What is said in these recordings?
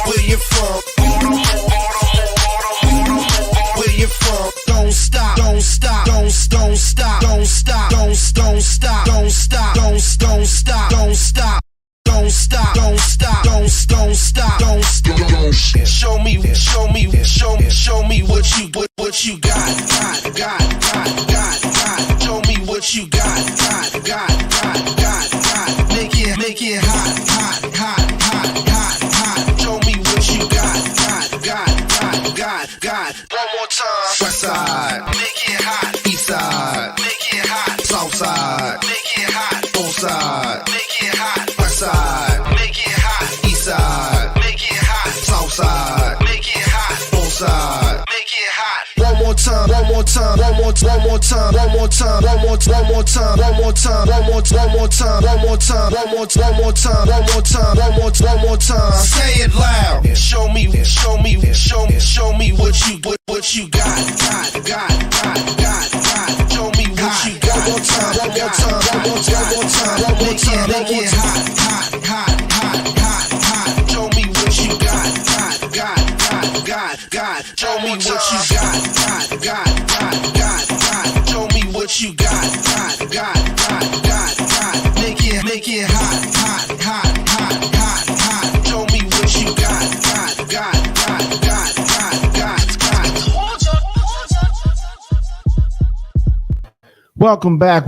Where you from? Where you from? Don't stop, don't stop, don't stop, don't stop, don't stop, don't stop, don't stop, don't stop. Don't stop, don't stop, don't stop, don't stop. Show me what you got. Show me what you got. Make it hot. Show me what you got. One more time. West side, make it hot. East side, make it hot. South side, make it hot. Both sides, make it hot. West side, make it hot. East side, make it hot. South side, make it hot. Both sides, make it hot. One more time. Say it loud. Show me what you got. Show me what you got. One more time. Make it hot. Show me what you got. Show me what you got. Show me what you got. Make it hot. Show me what you got. Welcome back.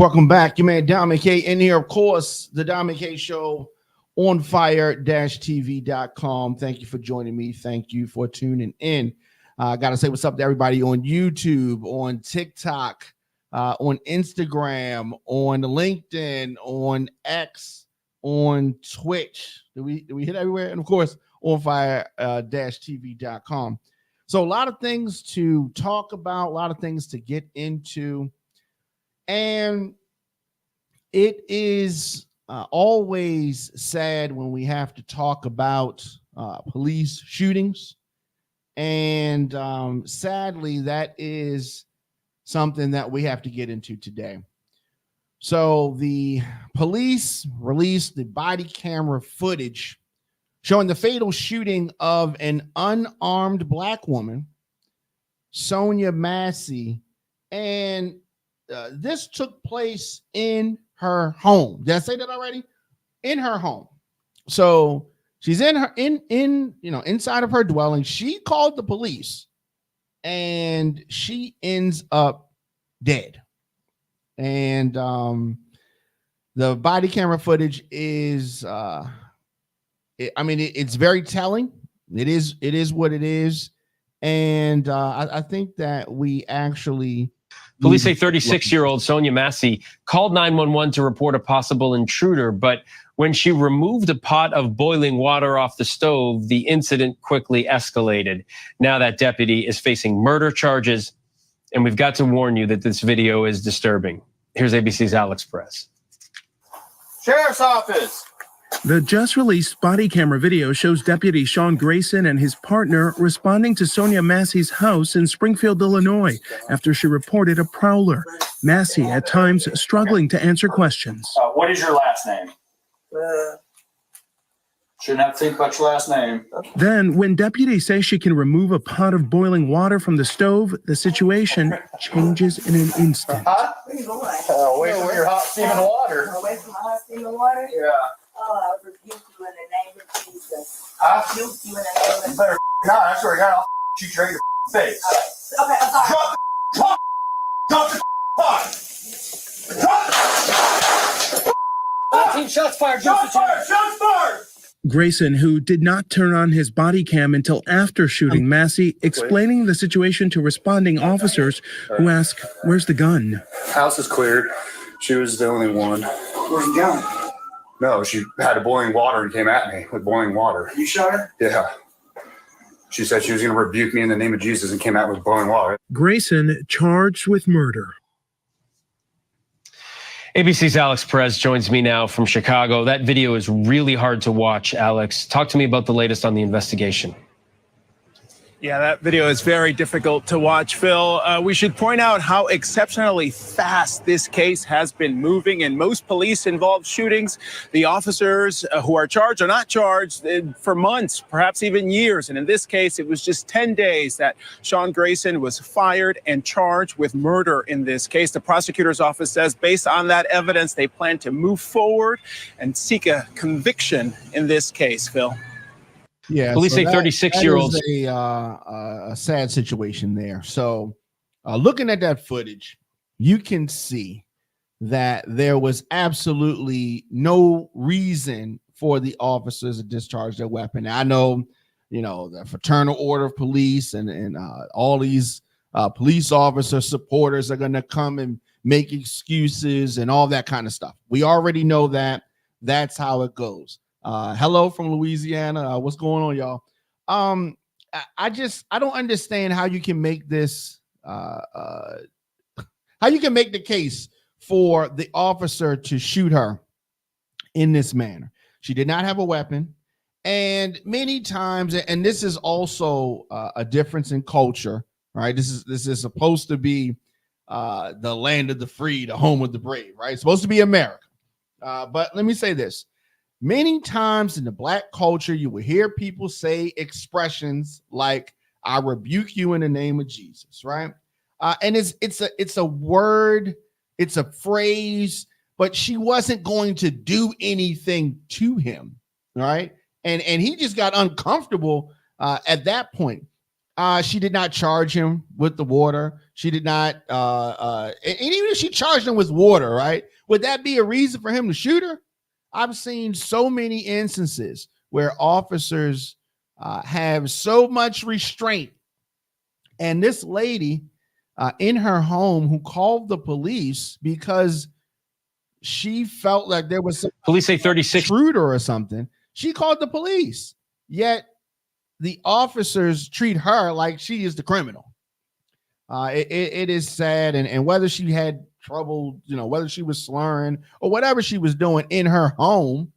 Your man Diamond K in here, of course, the Diamond K Show on fire-tv.com. Thank you for joining me. Thank you for tuning in. I got to say what's up to everybody on YouTube, on TikTok, on Instagram, on LinkedIn, on X, on Twitch. Do we hit everywhere? And of course, on fire-tv.com. So a lot of things to talk about, a lot of things to get into. And it is always sad when we have to talk about police shootings. And sadly, that is something that we have to get into today. So the police released the body camera footage showing the fatal shooting of an unarmed black woman, Sonya Massey, and this took place in her home. Did I say that already? In her home. So she's inside of her dwelling. She called the police and she ends up dead. And the body camera footage is it's very telling. It is what it is. And I think that we actually police say 36-year-old Sonya Massey called 911 to report a possible intruder, but when she removed a pot of boiling water off the stove, the incident quickly escalated. Now that deputy is facing murder charges, and we've got to warn you that this video is disturbing. Here's ABC's Alex Perez. Sheriff's Office. The just-released body camera video shows Deputy Sean Grayson and his partner responding to Sonya Massey's house in Springfield, Illinois, after she reported a prowler. Massey, at times, struggling to answer questions. What is your last name? Shouldn't have to think about your last name. Then, when deputies say she can remove a pot of boiling water from the stove, the situation changes in an instant. Huh? Away from your hot steaming water. Away from my hot steaming water? Yeah. Oh, I rebuke you in the name of Jesus. I rebuke you in the name of Jesus. You better not. I swear to God, I'll shoot you right in your face. Okay, I'm sorry. Drop the pot. Drop 15 shots fired. Shots fired. Grayson, who did not turn on his body cam until after shooting Massey, explaining the situation to responding officers who ask, "Where's the gun?" House is cleared. She was the only one. Where's the gun? No, she had a boiling water and came at me with boiling water. You shot her? Yeah. She said she was going to rebuke me in the name of Jesus and came out with boiling water. Grayson charged with murder. ABC's Alex Perez joins me now from Chicago. That video is really hard to watch, Alex. Talk to me about the latest on the investigation. Yeah, that video is very difficult to watch, Phil. We should point out how exceptionally fast this case has been moving. In most police-involved shootings, the officers who are charged are not charged for months, perhaps even years. And in this case, it was just 10 days that Sean Grayson was fired and charged with murder in this case. The prosecutor's office says based on that evidence, they plan to move forward and seek a conviction in this case, Phil. Yeah, Police say 36-year-olds. A sad situation there. So, looking at that footage, you can see that there was absolutely no reason for the officers to discharge their weapon. I know, the Fraternal Order of Police and all these police officer supporters are going to come and make excuses and all that kind of stuff. We already know that. That's how it goes. Hello from Louisiana. What's going on, y'all? I don't understand how you can make this how you can make the case for the officer to shoot her in this manner. She did not have a weapon, and many times, and this is also a difference in culture, right? This is supposed to be the land of the free, the home of the brave, right? It's supposed to be America. But let me say this. Many times in the Black culture, you will hear people say expressions like, I rebuke you in the name of Jesus, right? And it's a word, it's a phrase, but she wasn't going to do anything to him, right? And he just got uncomfortable at that point. She did not charge him with the water. She did not, and even if she charged him with water, right? Would that be a reason for him to shoot her? I've seen so many instances where officers have so much restraint. And this lady in her home who called the police because she felt like there was some Police say 36 intruder or something. She called the police, yet the officers treat her like she is the criminal. It is sad. And whether she had trouble, whether she was slurring or whatever she was doing in her home,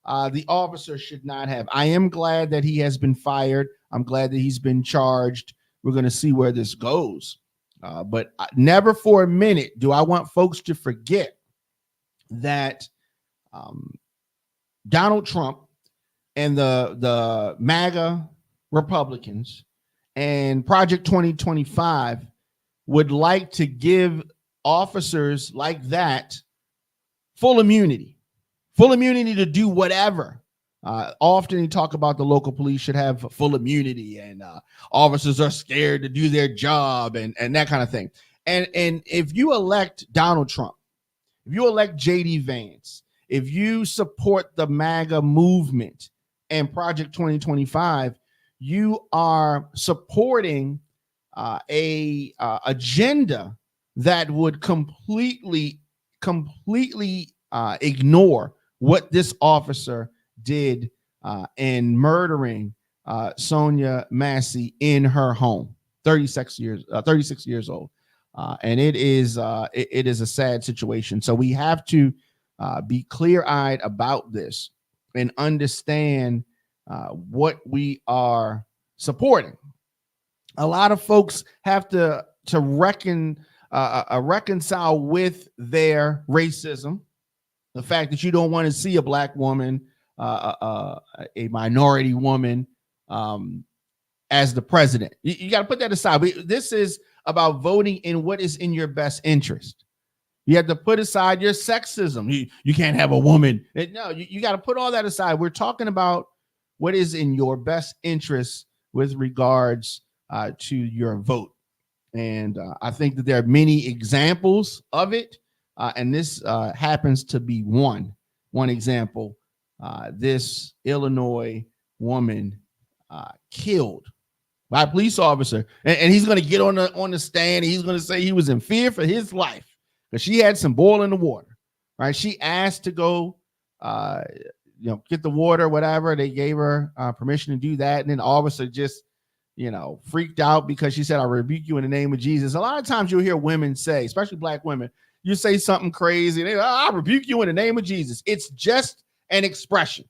the officer should not have. I am glad that he has been fired. I'm glad that he's been charged. We're going to see where this goes. But never for a minute do I want folks to forget that Donald Trump and the MAGA Republicans and Project 2025 would like to give officers like that full immunity to do whatever. Often you talk about the local police should have full immunity and officers are scared to do their job and that kind of thing. And if you elect Donald Trump, if you elect JD Vance, if you support the MAGA movement and Project 2025, you are supporting a agenda that would completely ignore what this officer did in murdering Sonya Massey in her home, 36 years old. And it is a sad situation. So we have to be clear-eyed about this and understand what we are supporting. A lot of folks have to reconcile with their racism, the fact that you don't want to see a Black woman, a minority woman, as the president. You got to put that aside. This is about voting in what is in your best interest. You have to put aside your sexism. You can't have a woman. No, you got to put all that aside. We're talking about what is in your best interest with regards to your vote. And I think that there are many examples of it. And this happens to be one example. This Illinois woman killed by a police officer. And he's going to get on the stand. And he's going to say he was in fear for his life because she had some boil in the water. Right? She asked to go, get the water, whatever. They gave her permission to do that. And then the officer just, freaked out because she said, I rebuke you in the name of Jesus. A lot of times you'll hear women say, especially Black women, you say something crazy, and I rebuke you in the name of Jesus. It's just an expression.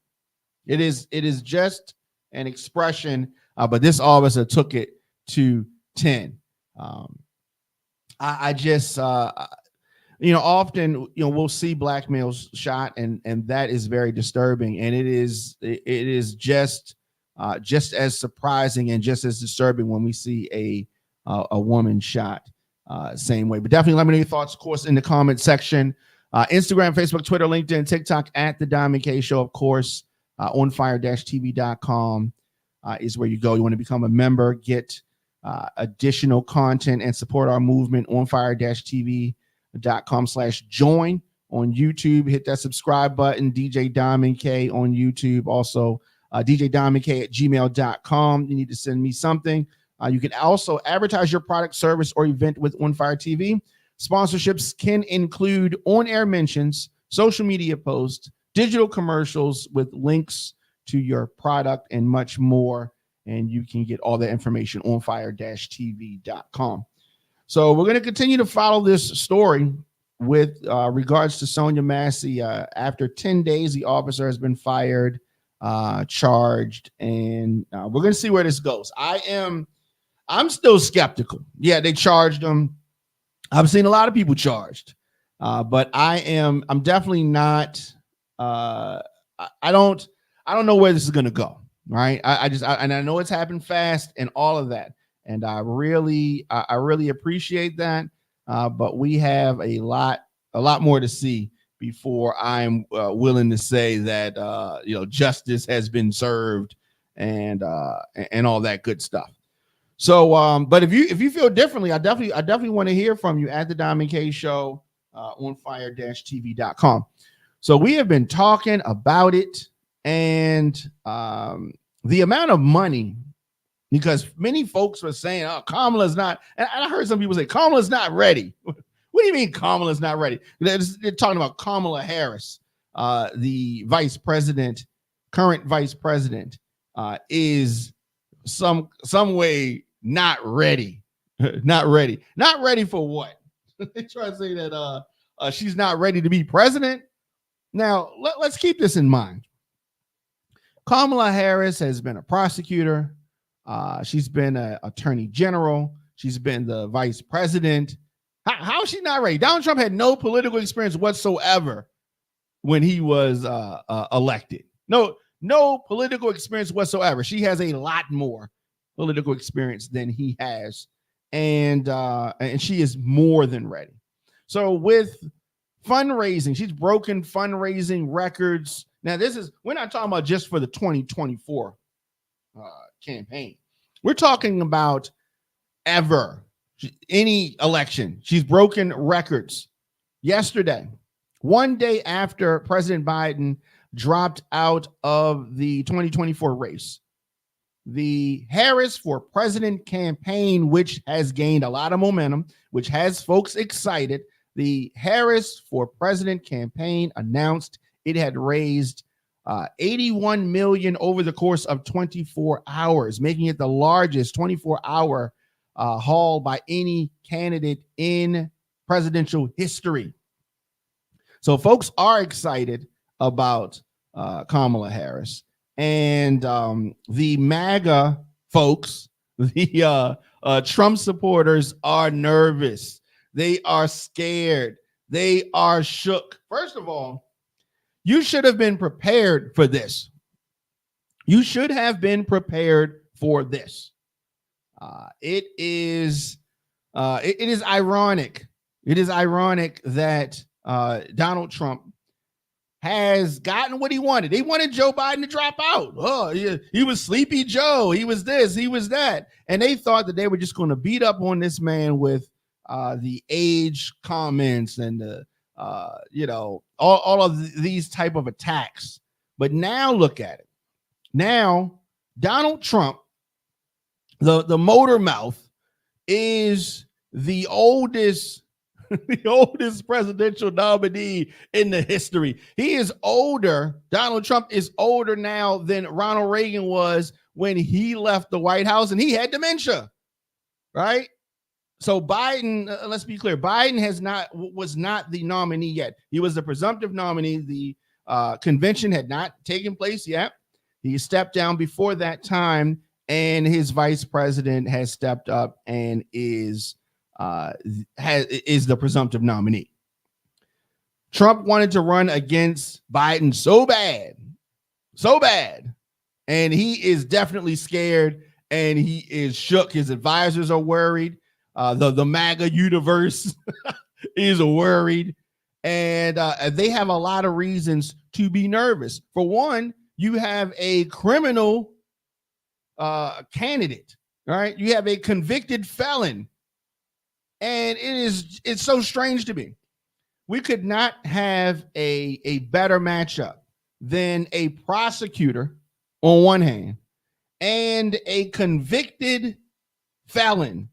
It is just an expression. But this officer took it to 10. I just, often, we'll see black males shot, and that is very disturbing. And it is just as surprising and just as disturbing when we see a woman shot same way. But definitely let me know your thoughts, of course, in the comment section. Instagram, Facebook, Twitter, LinkedIn, TikTok at The Diamond K Show, of course. onfire-tv.com is where you go. You want to become a member, get additional content, and support our movement. onfire-tv.com/join. On YouTube, hit that subscribe button. DJ Diamond K on YouTube. Also, djdiamondk@gmail.com. You need to send me something. You can also advertise your product, service, or event with On Fire TV. Sponsorships can include on-air mentions, social media posts, digital commercials with links to your product, and much more. And you can get all that information on fire-tv.com. So we're going to continue to follow this story with regards to Sonya Massey. After 10 days, the officer has been fired, charged, and we're going to see where this goes. I'm still skeptical. Yeah, they charged him. I've seen a lot of people charged, but I'm definitely not. I don't know where this is going to go. Right. And I know it's happened fast and all of that. And I really appreciate that. But we have a lot more to see before I'm willing to say that, justice has been served and all that good stuff. So, but if you feel differently, I definitely want to hear from you at the Diamond K Show on fire-tv.com. So we have been talking about it, and the amount of money, because many folks were saying, "Oh, Kamala's not," and I heard some people say Kamala's not ready. What do you mean Kamala's not ready? They're talking about Kamala Harris, the vice president, current vice president, is some way not ready. Not ready for what? They try to say that she's not ready to be president. Now, let's keep this in mind. Kamala Harris has been a prosecutor. She's been an attorney general. She's been the vice president. How is she not ready? Donald Trump had no political experience whatsoever when he was elected. No political experience whatsoever. She has a lot more political experience than he has, and she is more than ready. So with fundraising, she's broken fundraising records. Now, we're not talking about just for the 2024 campaign. We're talking about any election. She's broken records. Yesterday, one day after President Biden dropped out of the 2024 race, the Harris for President campaign, which has gained a lot of momentum, which has folks excited, the Harris for President campaign announced it had raised $81 million over the course of 24 hours, making it the largest 24-hour haul by any candidate in presidential history. So folks are excited about Kamala Harris, and the MAGA folks, the Trump supporters, are nervous. They are scared. They are shook. First of all, you should have been prepared for this. You should have been prepared for this. It is ironic. It is ironic that Donald Trump has gotten what he wanted. They wanted Joe Biden to drop out. Oh, he was Sleepy Joe. He was this. He was that. And they thought that they were just going to beat up on this man with the age comments and the all of these type of attacks. But now look at it. Now Donald Trump, the motor mouth, is the oldest presidential nominee in the history. He is older. Donald Trump is older now than Ronald Reagan was when he left the White House, and he had dementia, right? So Biden, let's be clear, Biden was not the nominee yet. He was the presumptive nominee. The convention had not taken place yet. He stepped down before that time, and his vice president has stepped up and is the presumptive nominee. Trump wanted to run against Biden so bad, and he is definitely scared and he is shook. His advisors are worried. The MAGA universe is worried, and they have a lot of reasons to be nervous. For one, you have a criminal candidate, all right? You have a convicted felon, and it's so strange to me. We could not have a better matchup than a prosecutor on one hand and a convicted felon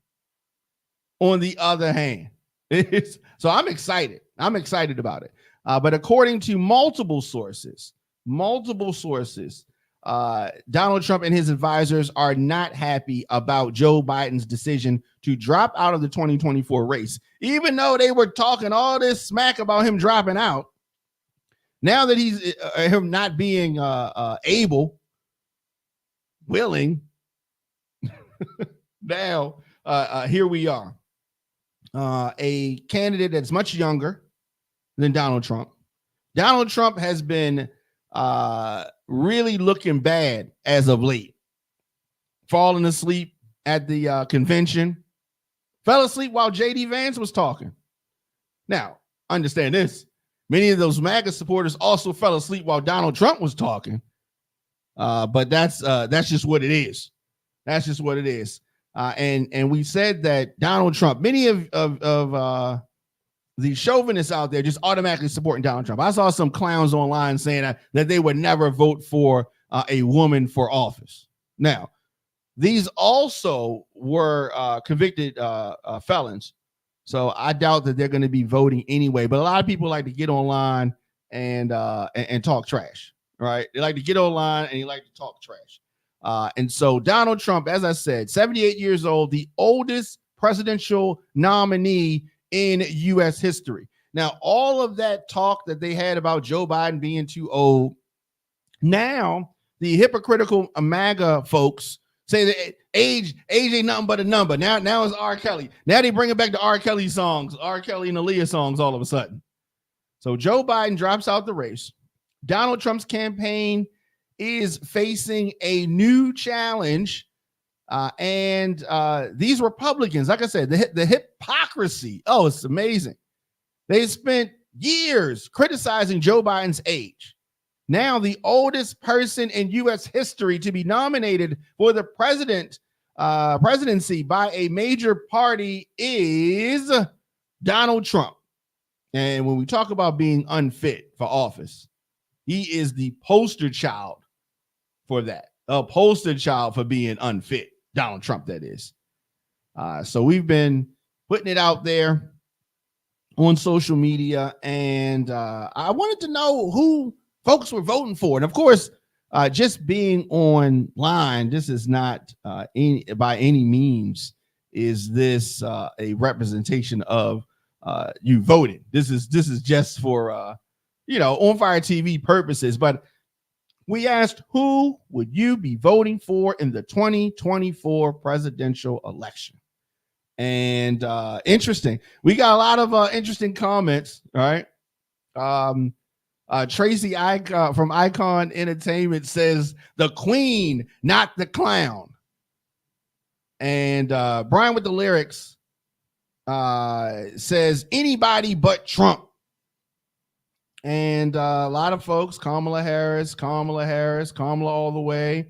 on the other hand. So I'm excited. I'm excited about it. But according to multiple sources, Donald Trump and his advisors are not happy about Joe Biden's decision to drop out of the 2024 race. Even though they were talking all this smack about him dropping out, now that he's him not being willing, now here we are. A candidate that's much younger than Donald Trump. Donald Trump has been really looking bad as of late. Falling asleep at the convention. Fell asleep while J.D. Vance was talking. Now, understand this. Many of those MAGA supporters also fell asleep while Donald Trump was talking. But that's just what it is. That's just what it is. And we said that Donald Trump, many of the chauvinists out there just automatically supporting Donald Trump. I saw some clowns online saying that they would never vote for a woman for office. Now, these also were convicted felons. So I doubt that they're going to be voting anyway. But a lot of people like to get online and talk trash, right? They like to get online and they like to talk trash. And so Donald Trump, as I said, 78 years old, the oldest presidential nominee in U.S. history. Now, all of that talk that they had about Joe Biden being too old, now the hypocritical MAGA folks say that age ain't nothing but a number. Now it's R. Kelly. Now they bring it back to R. Kelly songs, R. Kelly and Aaliyah songs all of a sudden. So Joe Biden drops out the race. Donald Trump's campaign is facing a new challenge. And these Republicans, like I said, the hypocrisy, it's amazing. They spent years criticizing Joe Biden's age. Now the oldest person in U.S. history to be nominated for the presidency by a major party is Donald Trump. And when we talk about being unfit for office, he is the poster child for that. A poster child for being unfit. Donald Trump, that is. So we've been putting it out there on social media, and I wanted to know who folks were voting for. And of course, just being online, this is not by any means is this a representation of you voting. This is just for on Fire TV purposes. But we asked, who would you be voting for in the 2024 presidential election? And interesting. We got a lot of interesting comments, right? Tracy Icon from Icon Entertainment says the queen, not the clown. And Brian with the lyrics says anybody but Trump. And a lot of folks, Kamala Harris, Kamala all the way,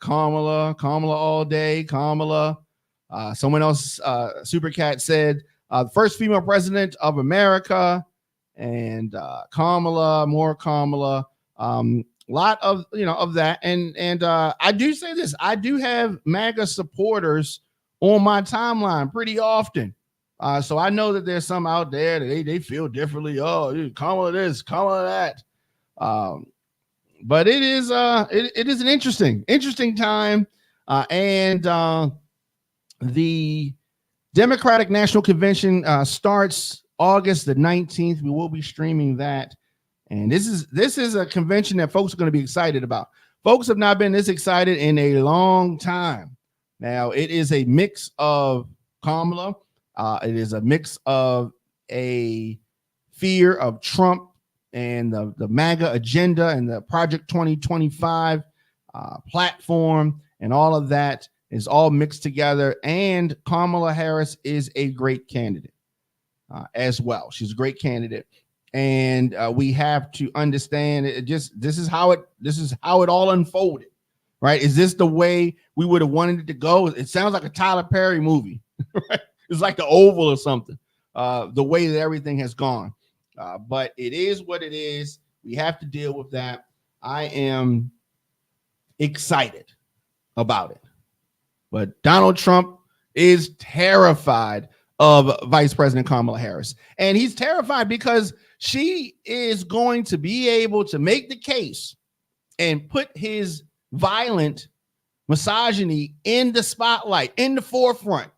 Kamala all day, Kamala. Someone else, Supercat said, the first female president of America, and Kamala, more Kamala. Lot of of that, and I do say this: I do have MAGA supporters on my timeline pretty often. So I know that there's some out there that they feel differently. Oh, Kamala this, Kamala that. But it is an interesting time, and the Democratic National Convention starts August the 19th. We will be streaming that, and this is a convention that folks are going to be excited about. Folks have not been this excited in a long time. Now, it is a mix of Kamala. It is a mix of a fear of Trump and the MAGA agenda and the Project 2025 platform, and all of that is all mixed together. And Kamala Harris is a great candidate as well. She's a great candidate. And we have to understand this is how it all unfolded, right? Is this the way we would have wanted it to go? It sounds like a Tyler Perry movie, right? It's like The Oval or something, the way that everything has gone. But it is what it is. We have to deal with that. I am excited about it. But Donald Trump is terrified of Vice President Kamala Harris. And he's terrified because she is going to be able to make the case and put his violent misogyny in the spotlight, in the forefront,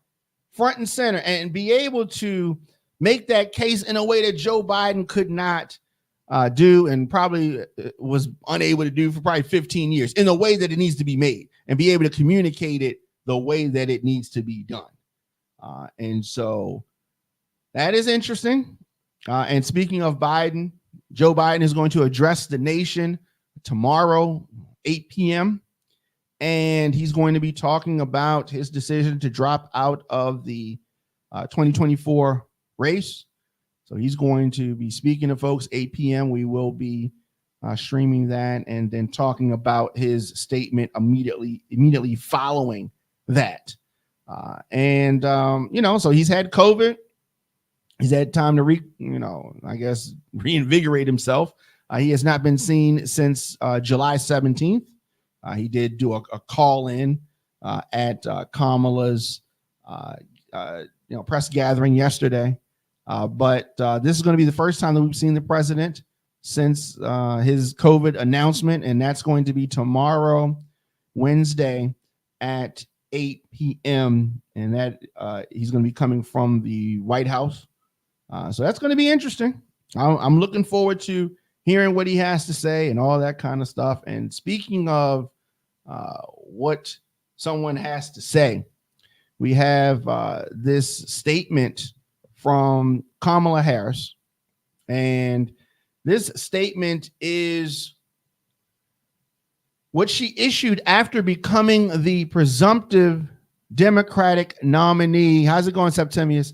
front and center, and be able to make that case in a way that Joe Biden could not do, and probably was unable to do for probably 15 years, in the way that it needs to be made, and be able to communicate it the way that it needs to be done. And so that is interesting. And speaking of Biden, Joe Biden is going to address the nation tomorrow, 8 p.m. And he's going to be talking about his decision to drop out of the 2024 race. So he's going to be speaking to folks 8 p.m. We will be streaming that and then talking about his statement immediately following that. So he's had COVID. He's had time to reinvigorate himself. He has not been seen since July 17th. He did do a call in at Kamala's press gathering yesterday. But this is going to be the first time that we've seen the president since his COVID announcement, and that's going to be tomorrow, Wednesday at 8 p.m. And that he's going to be coming from the White House. So that's going to be interesting. I'm looking forward to hearing what he has to say and all that kind of stuff. And speaking of what someone has to say, we have this statement from Kamala Harris. And this statement is what she issued after becoming the presumptive Democratic nominee. How's it going, Septimius?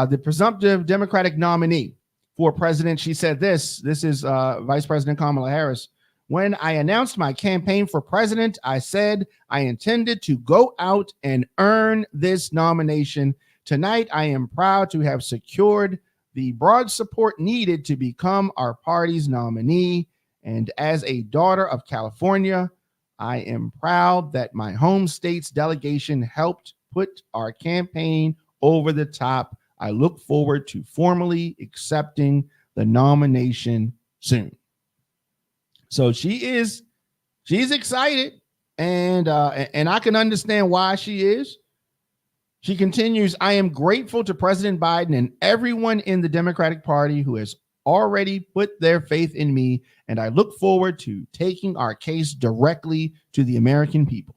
The presumptive Democratic nominee for president. She said this is Vice President Kamala Harris. When I announced my campaign for president, I said I intended to go out and earn this nomination. Tonight, I am proud to have secured the broad support needed to become our party's nominee. And as a daughter of California, I am proud that my home state's delegation helped put our campaign over the top. I look forward to formally accepting the nomination soon. So she's excited, and I can understand why she is. She continues, I am grateful to President Biden and everyone in the Democratic Party who has already put their faith in me, and I look forward to taking our case directly to the American people.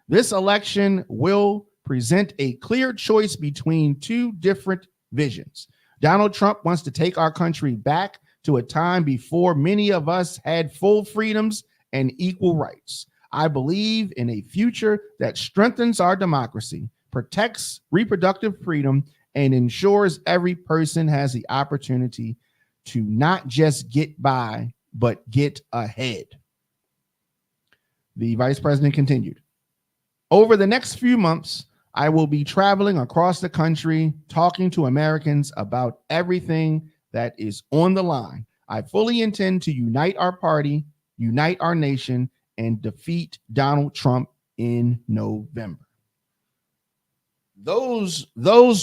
This election will present a clear choice between two different visions. Donald Trump wants to take our country back to a time before many of us had full freedoms and equal rights. I believe in a future that strengthens our democracy, protects reproductive freedom, and ensures every person has the opportunity to not just get by, but get ahead. The vice president continued, over the next few months, I will be traveling across the country, talking to Americans about everything that is on the line. I fully intend to unite our party, unite our nation, and defeat Donald Trump in November. Those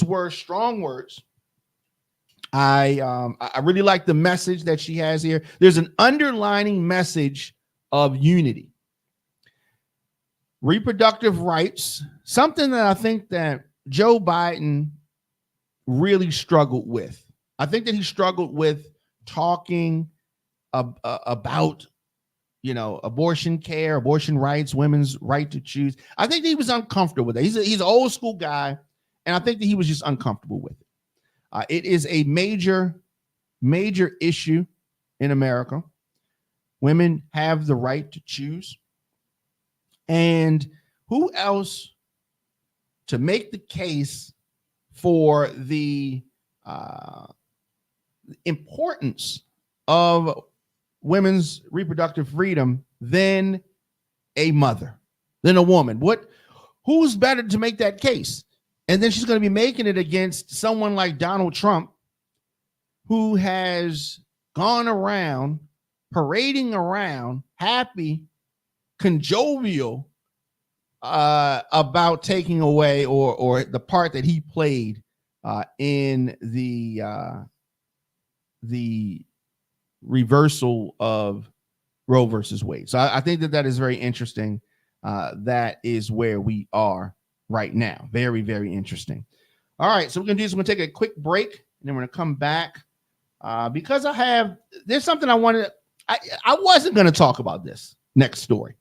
were strong words. I really like the message that she has here. There's an underlining message of unity. Reproductive rights, something that I think that Joe Biden really struggled with. I think that he struggled with talking about, abortion care, abortion rights, women's right to choose. I think that he was uncomfortable with it. He's an old school guy, and I think that he was just uncomfortable with it. It is a major issue in America. Women have the right to choose. And who else to make the case for the importance of women's reproductive freedom than a mother, than a woman? Who's better to make that case? And then she's going to be making it against someone like Donald Trump, who has gone around parading around happy, conjovial about taking away or the part that he played in the reversal of Roe versus Wade. So I think that is very interesting. That is where we are right now. Very, very interesting. All right, so we're going to do this. We're going to take a quick break, and then we're going to come back because there's something I wanted. I wasn't going to talk about this next story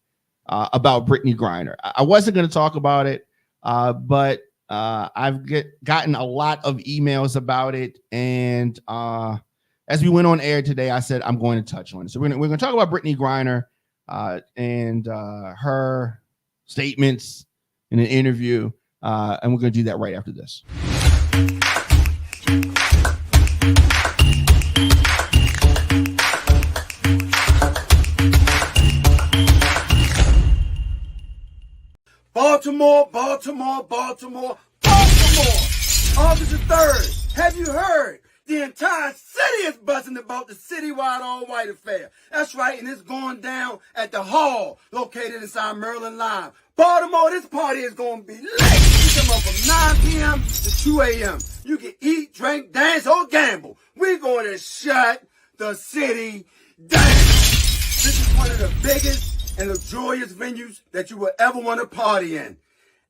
about Brittany Griner. I wasn't going to talk about it, but I've gotten a lot of emails about it, and as we went on air today, I said I'm going to touch on it. So we're going to talk about Brittany Griner and her statements in an interview, and we're going to do that right after this. Baltimore, Baltimore, Baltimore, Baltimore. August the 3rd. Have you heard? The entire city is buzzing about the citywide all-white affair. That's right, and it's going down at the hall located inside Maryland Live. Baltimore, this party is going to be lit. You come up from 9 p.m. to 2 a.m. You can eat, drink, dance, or gamble. We're going to shut the city down. This is one of the biggest and luxurious venues that you will ever want to party in.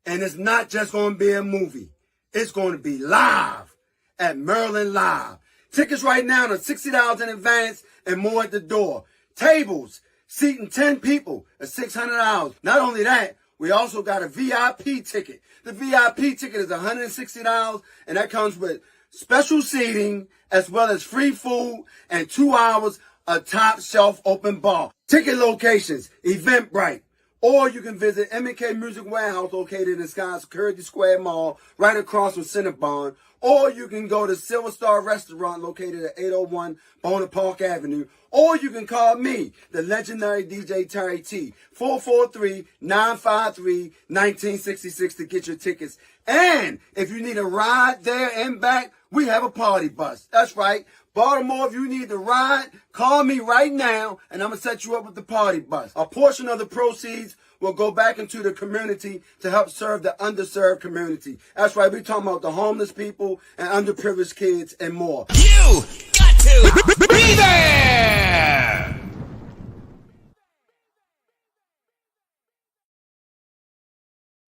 And it's not just going to be a movie. It's going to be live at Maryland Live. Tickets right now are $60 in advance and more at the door. Tables, seating 10 people at $600. Not only that, we also got a VIP ticket. The VIP ticket is $160, and that comes with special seating as well as free food and 2 hours of top shelf open bar. Ticket locations, Eventbrite. Or you can visit M&K Music Warehouse located in Sky Security Square Mall right across from Cinnabon. Or you can go to Silver Star Restaurant located at 801 Bonaparte Avenue. Or you can call me, the legendary DJ Terry T, 443-953-1966 to get your tickets. And if you need a ride there and back, we have a party bus. That's right. Baltimore, if you need to ride, call me right now, and I'm going to set you up with the party bus. A portion of the proceeds will go back into the community to help serve the underserved community. That's right, we're talking about the homeless people and underprivileged kids and more. You got to be there!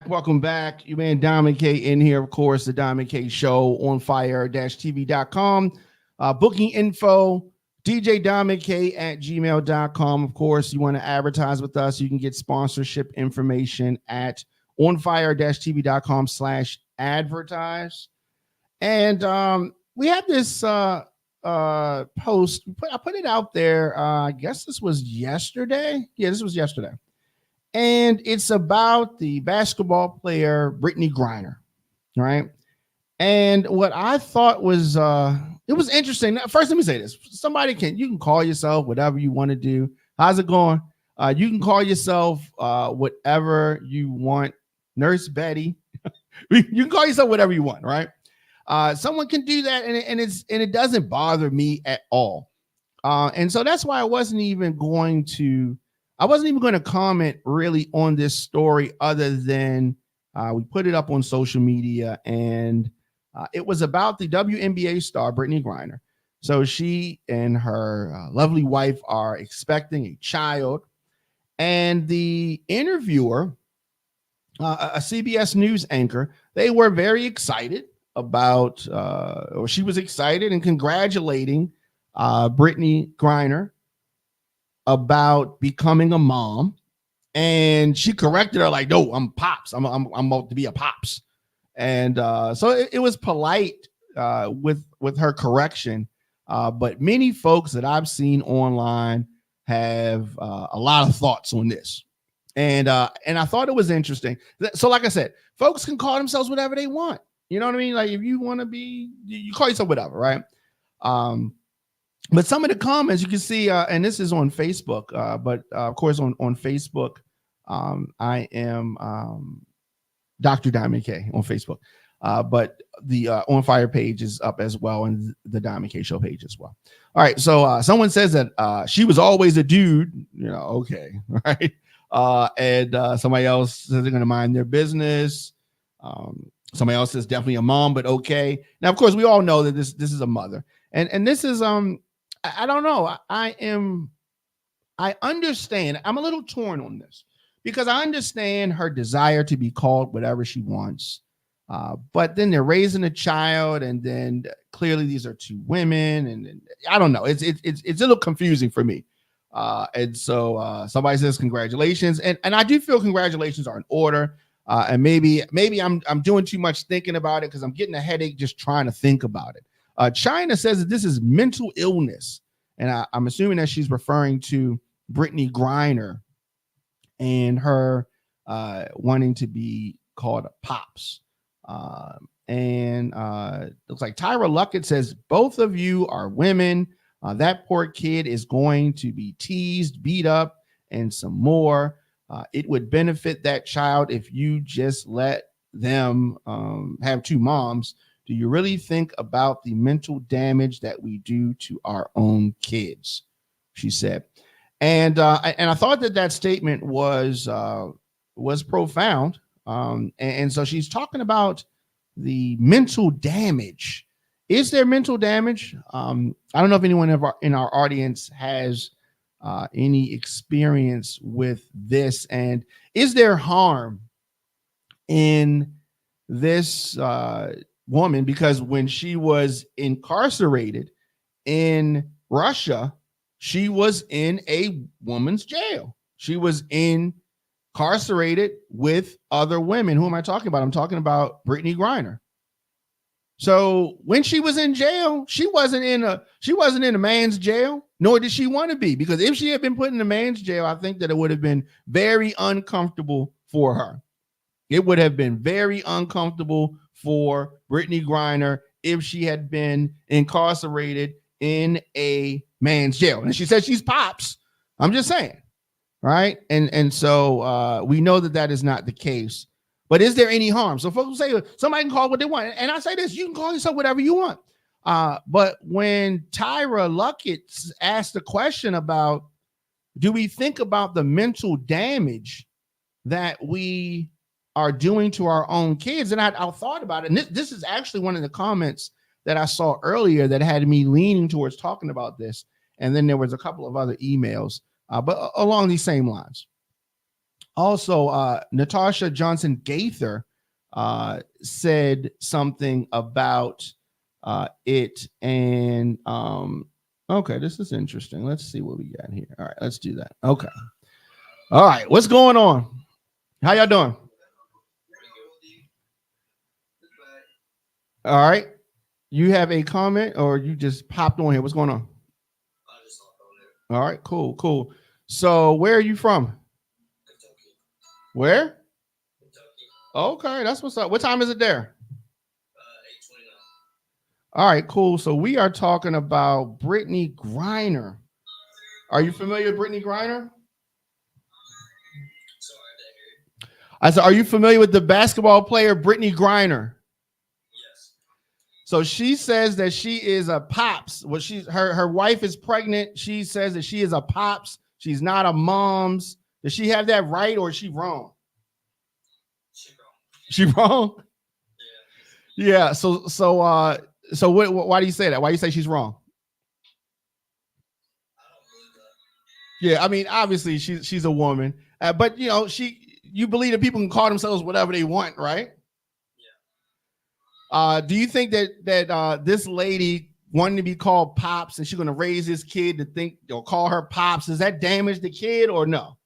Welcome back. You man Diamond K in here, of course, the Diamond K Show on fire-tv.com. Booking info, djdiamondk@gmail.com. Of course, you want to advertise with us, you can get sponsorship information at onfire-tv.com/advertise. And we had this post. I put it out there. I guess this was yesterday. Yeah, this was yesterday. And it's about the basketball player Brittany Griner, right? And what I thought was it was interesting. First, let me say this: you can call yourself whatever you want to do. How's it going? You can call yourself whatever you want. Nurse Betty. You can call yourself whatever you want, right? Someone can do that, and it doesn't bother me at all. And so that's why I wasn't even going to comment really on this story, other than we put it up on social media, and it was about the WNBA star Brittany Griner. So she and her lovely wife are expecting a child, and the interviewer, a CBS News anchor, they were very excited about, or she was excited and congratulating Brittany Griner about becoming a mom, and she corrected her like, "No, I'm pops. I'm about to be a pops." And so it was polite with her correction, but many folks that I've seen online have a lot of thoughts on this, and I thought it was interesting. So, like I said, folks can call themselves whatever they want. You know what I mean? Like if you want to be, you call yourself whatever, right? But some of the comments you can see, and this is on Facebook, but of course on Facebook, I am Dr. Diamond K on Facebook. But the On Fire page is up as well, and the Diamond K Show page as well. All right, so someone says that she was always a dude. You know, okay, right? And somebody else says they're going to mind their business. Somebody else says definitely a mom, but okay. Now, of course, we all know that this is a mother, and this is I don't know. I understand. I'm a little torn on this because I understand her desire to be called whatever she wants. But then they're raising a child, and then clearly these are two women, and I don't know. It's a little confusing for me. And so somebody says congratulations, and I do feel congratulations are in order. And maybe I'm doing too much thinking about it because I'm getting a headache just trying to think about it. China says that this is mental illness, and I'm assuming that she's referring to Brittany Griner and her wanting to be called a pops. And looks like Tyra Luckett says both of you are women. That poor kid is going to be teased, beat up, and some more. It would benefit that child if you just let them have two moms. Do you really think about the mental damage that we do to our own kids? She said, and I thought that statement was profound. And so she's talking about the mental damage. Is there mental damage? I don't know if anyone in our audience has any experience with this, and is there harm in this woman? Because when she was incarcerated in Russia, she was in a woman's jail. She was incarcerated with other women. Who am I talking about? I'm talking about Brittany Griner. So when she was in jail, she wasn't in a man's jail, nor did she want to be, because if she had been put in a man's jail, I think that it would have been very uncomfortable for her. It would have been very uncomfortable for Brittany Griner if she had been incarcerated in a man's jail. And she said she's pops. I'm just saying, right? And so we know that is not the case. But is there any harm? So folks say somebody can call what they want. And I say this, you can call yourself whatever you want. But when Tyra Luckett asked the question about, do we think about the mental damage that we are doing to our own kids? And I thought about it. And this is actually one of the comments that I saw earlier that had me leaning towards talking about this. And then there was a couple of other emails, but along these same lines. Also, Natasha Johnson Gaither said something about it. And okay, this is interesting. Let's see what we got here. All right, let's do that. Okay. All right, what's going on? How y'all doing? All right. You have a comment, or you just popped on here? What's going on? All right, cool. So where are you from? Where? Okay, that's what's up. What time is it there? 8:29. All right, cool. So we are talking about Brittany Griner. Are you familiar with Brittany Griner? I said, are you familiar with the basketball player Brittany Griner? Yes. So she says that she is a pops. Well, her wife is pregnant. She says that she is a pops. She's not a mom's. Does she have that right, or is she wrong? She wrong? Yeah. So why do you say that? Why do you say she's wrong? Yeah, I mean, obviously she's a woman, but you believe that people can call themselves whatever they want, right? Yeah. Do you think that this lady wanting to be called pops, and she's going to raise this kid to think or call her pops. Does that damage the kid or no?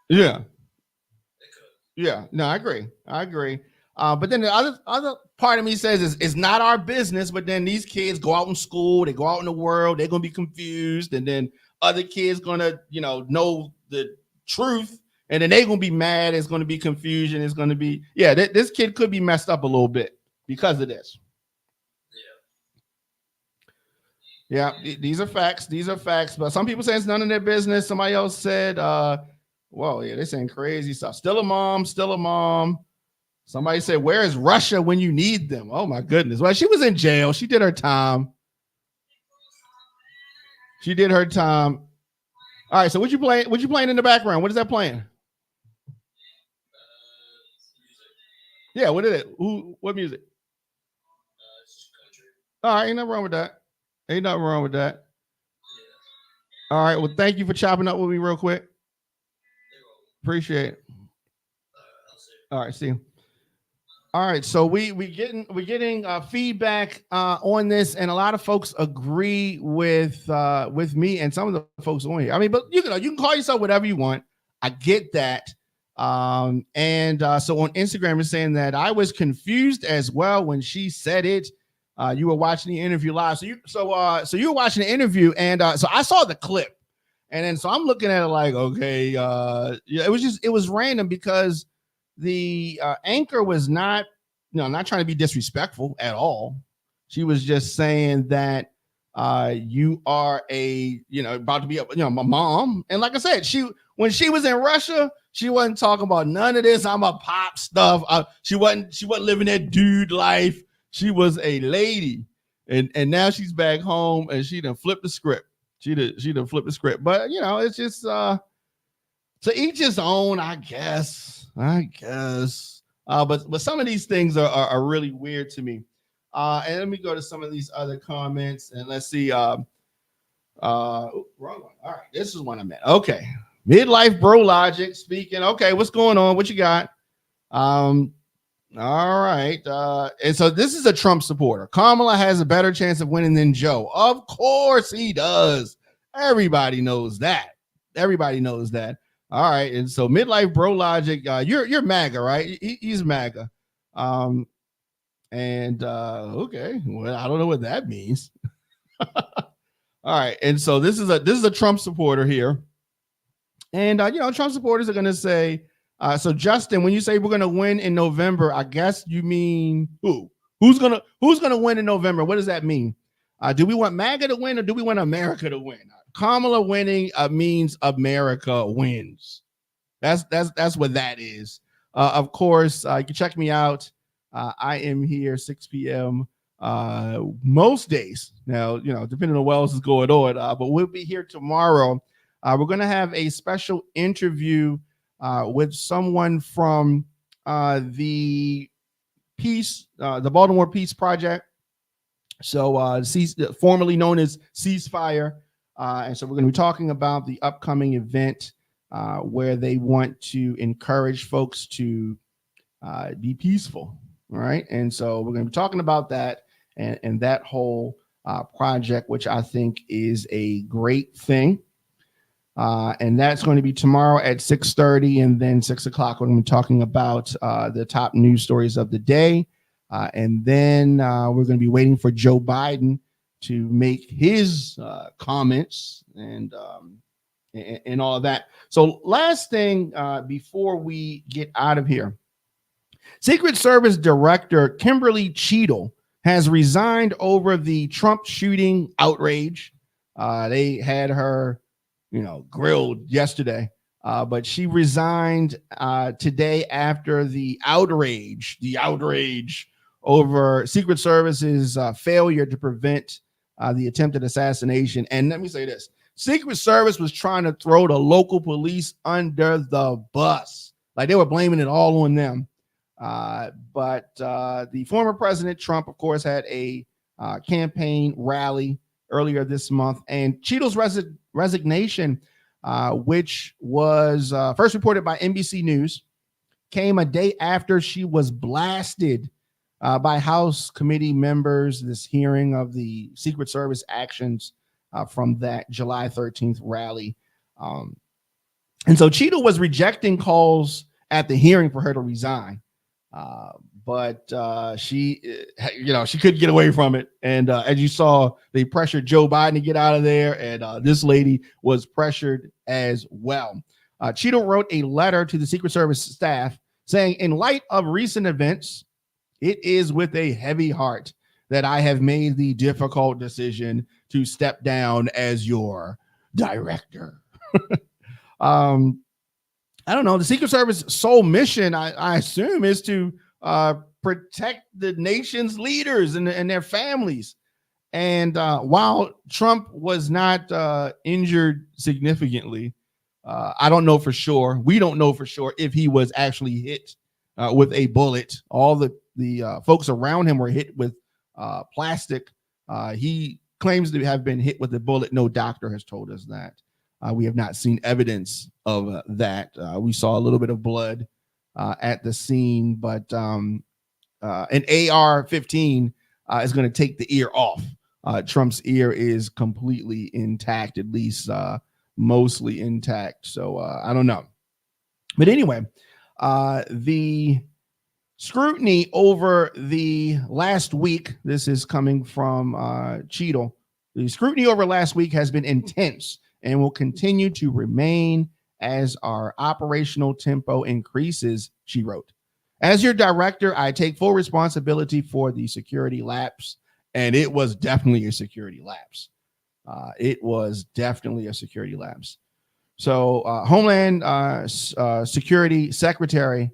Yeah. Yeah. No, I agree. But then the other part of me says it's not our business. But then these kids go out in school, they go out in the world, they're going to be confused, and then other kids going to know the truth, and then they're going to be mad. It's going to be confusion. It's going to be this kid could be messed up a little bit because of this. Yeah, these are facts. But some people say it's none of their business. Somebody else said, they're saying crazy stuff. Still a mom. Somebody said, where is Russia when you need them? Oh my goodness. Well, she was in jail. She did her time. All right. So what you playing in the background? What is that playing? Yeah, what is it? What music? All right, ain't nothing wrong with that. All right, well, thank you for chopping up with me real quick. Appreciate it. All right, see you. All right, so we're getting feedback on this, and a lot of folks agree with me and some of the folks on here. I mean, but you can call yourself whatever you want. I get that. So on Instagram is saying that I was confused as well when she said it. You were watching the interview live, so you were watching the interview, and so I saw the clip, and then so I'm looking at it like, okay, it was random because the anchor was not trying to be disrespectful at all. She was just saying that you are about to be a mom, and like I said, when she was in Russia, she wasn't talking about none of this I'm a pop stuff. She wasn't living that dude life. She was a lady, and now she's back home, and she done flipped the script. She done flipped the script. But it's just to each his own, I guess. But some of these things are really weird to me. And let me go to some of these other comments, and let's see. Wrong one. All right, this is one I meant. Okay, midlife bro logic speaking. Okay, what's going on? What you got? All right. And so this is a Trump supporter. Kamala has a better chance of winning than Joe. Of course he does. Everybody knows that. All right. And so midlife bro logic, you're MAGA, right? He's MAGA. Okay. Well, I don't know what that means. All right. And so this is a Trump supporter here. And Trump supporters are going to say, so Justin, when you say we're going to win in November, I guess you mean who? Who's going to win in November? What does that mean? Do we want MAGA to win, or do we want America to win? Kamala winning means America wins. That's what that is. Of course, you can check me out. I am here 6 p.m. Most days. Now, depending on what else is going on, but we'll be here tomorrow. We're going to have a special interview with someone from the Baltimore Peace Project. So formerly known as Ceasefire. And so we're going to be talking about the upcoming event where they want to encourage folks to be peaceful. All right. And so we're going to be talking about that and that whole project, which I think is a great thing. And that's going to be tomorrow at 6:30, and then 6 o'clock when we're talking about the top news stories of the day. And then we're going to be waiting for Joe Biden to make his comments and all of that. So last thing before we get out of here, Secret Service Director Kimberly Cheadle has resigned over the Trump shooting outrage. They had her grilled yesterday, but she resigned today after the outrage over Secret Service's failure to prevent the attempted assassination. And let me say this: Secret Service was trying to throw the local police under the bus, like they were blaming it all on them. But the former President Trump, of course, had a campaign rally earlier this month, and Cheadle's resignation, which was first reported by NBC News, came a day after she was blasted by House committee members, this hearing of the Secret Service actions from that July 13th rally. And so Cheeto was rejecting calls at the hearing for her to resign. But she couldn't get away from it. And as you saw, they pressured Joe Biden to get out of there. And this lady was pressured as well. Cheeto wrote a letter to the Secret Service staff saying, in light of recent events, it is with a heavy heart that I have made the difficult decision to step down as your director. I don't know. The Secret Service sole mission, I assume, is to protect the nation's leaders and their families. And while Trump was not injured significantly, I don't know for sure. We don't know for sure if he was actually hit with a bullet. All the folks around him were hit with plastic. He claims to have been hit with a bullet. No doctor has told us that. We have not seen evidence of that. We saw a little bit of blood at the scene, but an AR-15 is going to take the ear off. Trump's ear is completely intact, at least mostly intact. So I don't know. But anyway, the scrutiny over the last week, this is coming from Cheeto. The scrutiny over last week has been intense and will continue to remain as our operational tempo increases, she wrote. As your director, I take full responsibility for the security lapse, and it was definitely a security lapse. It was definitely a security lapse. So Homeland Security Secretary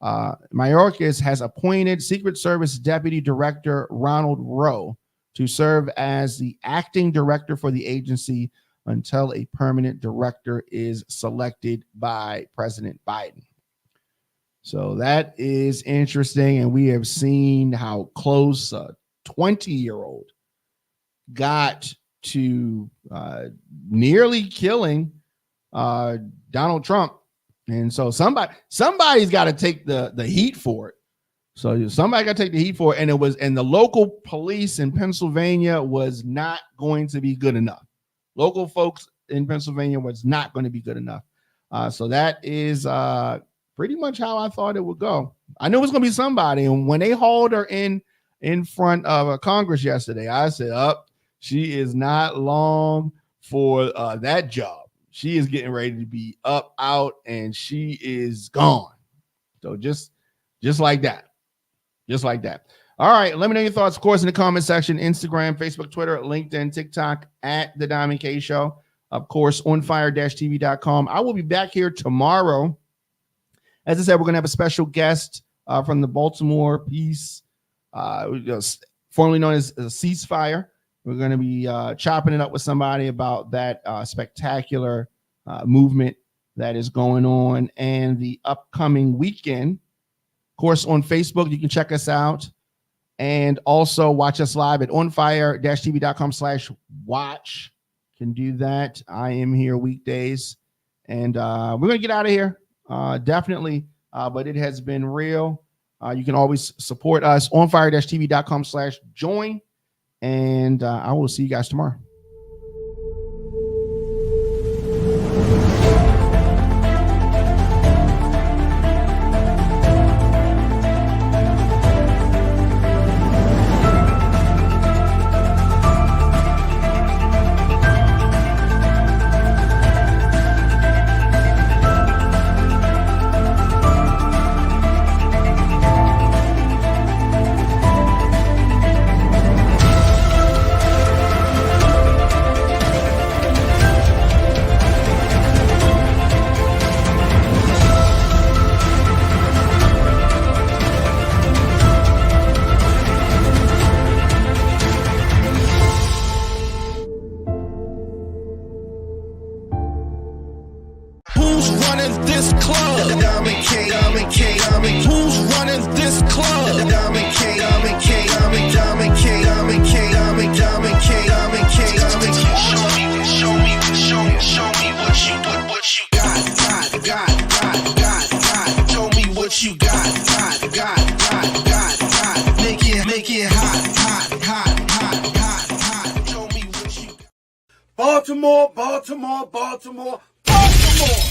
Mayorkas has appointed Secret Service Deputy Director Ronald Rowe to serve as the acting director for the agency until a permanent director is selected by President Biden. So that is interesting. And we have seen how close a 20-year-old got to nearly killing Donald Trump. And so somebody's got to take the heat for it. So somebody got to take the heat for it. And the local police in Pennsylvania was not going to be good enough. Local folks in Pennsylvania was not going to be good enough. So that is pretty much how I thought it would go. I knew it was going to be somebody. And when they hauled her in front of Congress yesterday, I said, she is not long for that job. She is getting ready to be up, out, and she is gone. So just like that. Just like that. All right. Let me know your thoughts, of course, in the comment section. Instagram, Facebook, Twitter, LinkedIn, TikTok, at The Diamond K Show. Of course, onfire-tv.com. I will be back here tomorrow. As I said, we're going to have a special guest from the Baltimore Peace, formerly known as Ceasefire. We're going to be chopping it up with somebody about that spectacular movement that is going on and the upcoming weekend. Of course, on Facebook, you can check us out and also watch us live at onfire-tv.com/watch. Can do that. I am here weekdays, and we're going to get out of here. Definitely. But it has been real. You can always support us onfire-tv.com/join. And I will see you guys tomorrow. Who's running this club? The Diamond K, Diamond K, Diamond. Who's running this club? The Diamond K, Diamond K, Diamond, Diamond K, Diamond K, Diamond, Diamond K, Diamond K, Diamond. Show me what you got. Show me what you got. Nigga. Baltimore, Baltimore, Baltimore, Baltimore.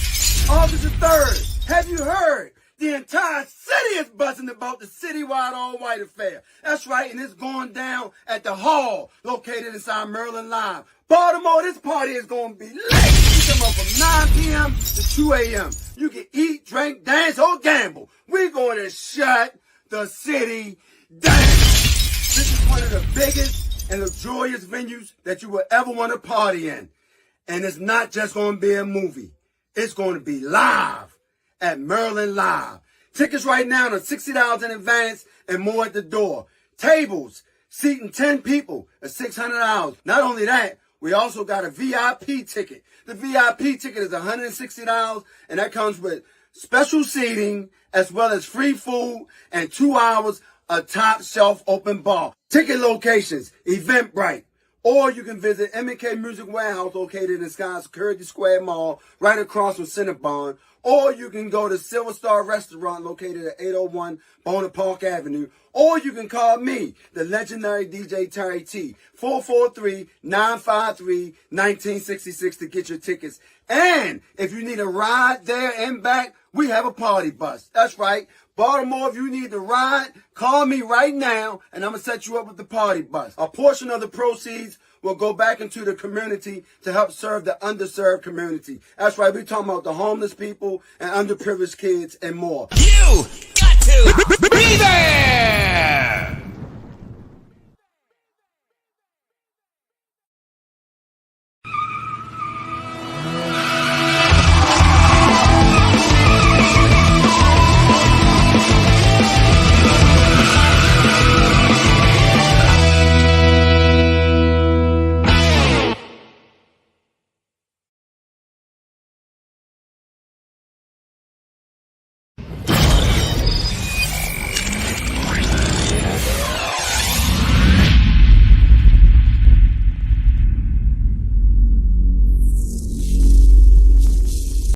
August the 3rd. Have you heard? The entire city is buzzing about the citywide all-white affair. That's right, and it's going down at the hall located inside Maryland Live. Baltimore, this party is going to be lit. You come up from 9 p.m. to 2 a.m. You can eat, drink, dance, or gamble. We're going to shut the city down. This is one of the biggest and luxurious venues that you will ever want to party in. And it's not just going to be a movie. It's going to be live at Maryland Live. Tickets right now are $60 in advance and more at the door. Tables, seating 10 people at $600. Not only that, we also got a VIP ticket. The VIP ticket is $160, and that comes with special seating as well as free food and 2 hours of top shelf open bar. Ticket locations, Eventbrite. Or you can visit M&K Music Warehouse located in Sky Security Square Mall right across from Cinnabon. Or you can go to Silver Star Restaurant located at 801 Bonaparte Avenue. Or you can call me, the legendary DJ Terry T, 443-953-1966 to get your tickets. And if you need a ride there and back, we have a party bus. That's right. Baltimore, if you need to ride, call me right now, and I'm going to set you up with the party bus. A portion of the proceeds will go back into the community to help serve the underserved community. That's right, we're talking about the homeless people and underprivileged kids and more. You got to be there!